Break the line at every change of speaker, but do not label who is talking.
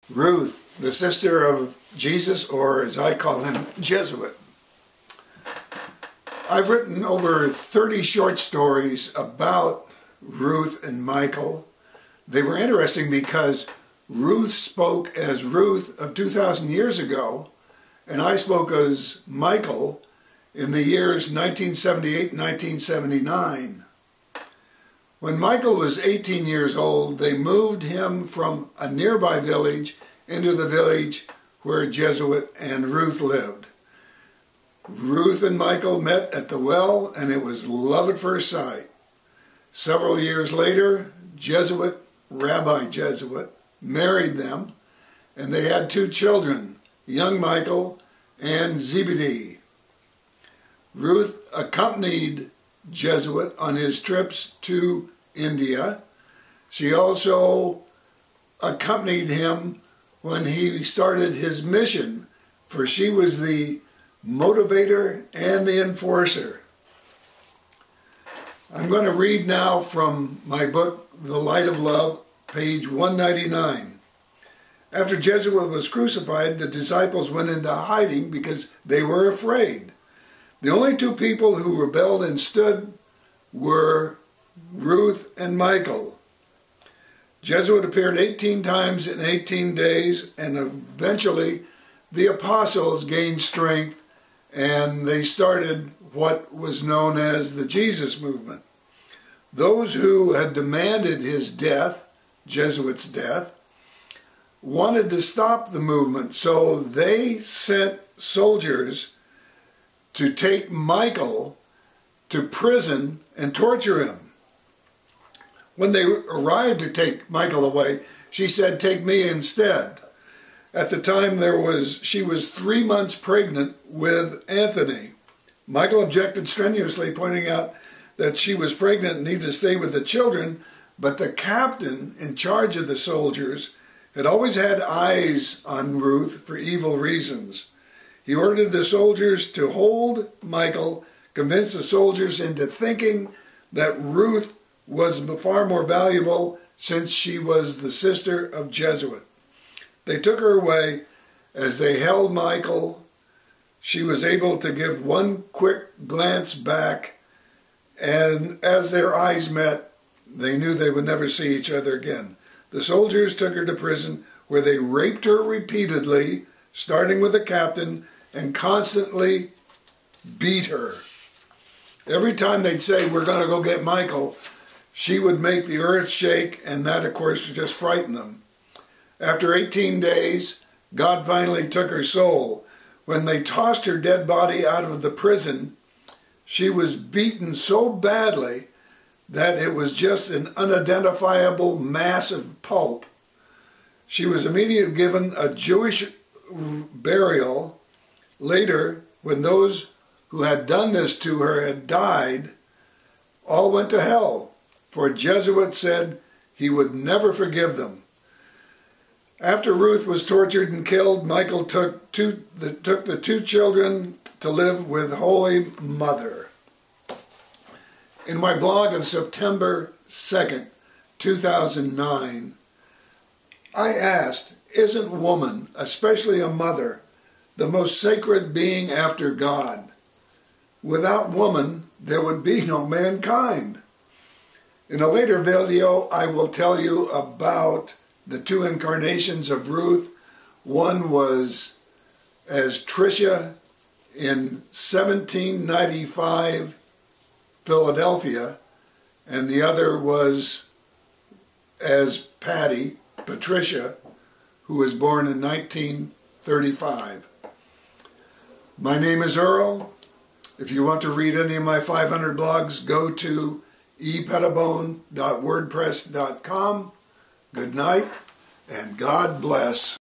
Ruth, the sister of Jesus, or as I call him, Jesuit. I've written over 30 short stories about Ruth and Michael. They were interesting because Ruth spoke as Ruth of 2,000 years ago, and I spoke as Michael in the years 1978 and 1979. When Michael was 18 years old, they moved him from a nearby village into the village where Jesuit and Ruth lived. Ruth and Michael met at the well, and it was love at first sight. Several years later, Rabbi Jesuit, married them, and they had 2 children, young Michael and Zebedee. Ruth accompanied Jesuit on his trips to India. She also accompanied him when he started his mission, for she was the motivator and the enforcer. I'm going to read now from my book, The Light of Love, page 199. After Jesuit was crucified, the disciples went into hiding because they were afraid. The only 2 people who rebelled and stood were Ruth and Michael. Jesuit appeared 18 times in 18 days, and eventually the apostles gained strength and they started what was known as the Jesus movement. Those who had demanded his death, Jesuit's death, wanted to stop the movement, so they sent soldiers to take Michael to prison and torture him. When they arrived to take Michael away, she said, "Take me instead." At the time she was 3 months pregnant with Anthony. Michael objected strenuously, pointing out that she was pregnant and needed to stay with the children, but the captain in charge of the soldiers had always had eyes on Ruth for evil reasons. He ordered the soldiers to hold Michael, convinced the soldiers into thinking that Ruth was far more valuable since she was the sister of Jesuit. They took her away. As they held Michael, she was able to give one quick glance back, and as their eyes met, they knew they would never see each other again. The soldiers took her to prison, where they raped her repeatedly, starting with the captain, and constantly beat her. Every time they'd say, "We're going to go get Michael," she would make the earth shake, and that, of course, would just frighten them. After 18 days, God finally took her soul. When they tossed her dead body out of the prison, she was beaten so badly that it was just an unidentifiable mass of pulp. She was immediately given a Jewish burial. Later, when those who had done this to her had died, all went to hell, for Jesuit said he would never forgive them. After Ruth was tortured and killed, Michael took the 2 children to live with Holy Mother. In my blog of September 2nd, 2009, I asked, "Isn't woman, especially a mother, the most sacred being after God? Without woman, there would be no mankind." In a later video, I will tell you about the 2 incarnations of Ruth. One was as Tricia in 1795 Philadelphia, and the other was as Patricia, who was born in 1935. My name is Earl. If you want to read any of my 500 blogs, go to epettibone.wordpress.com. Good night, and God bless.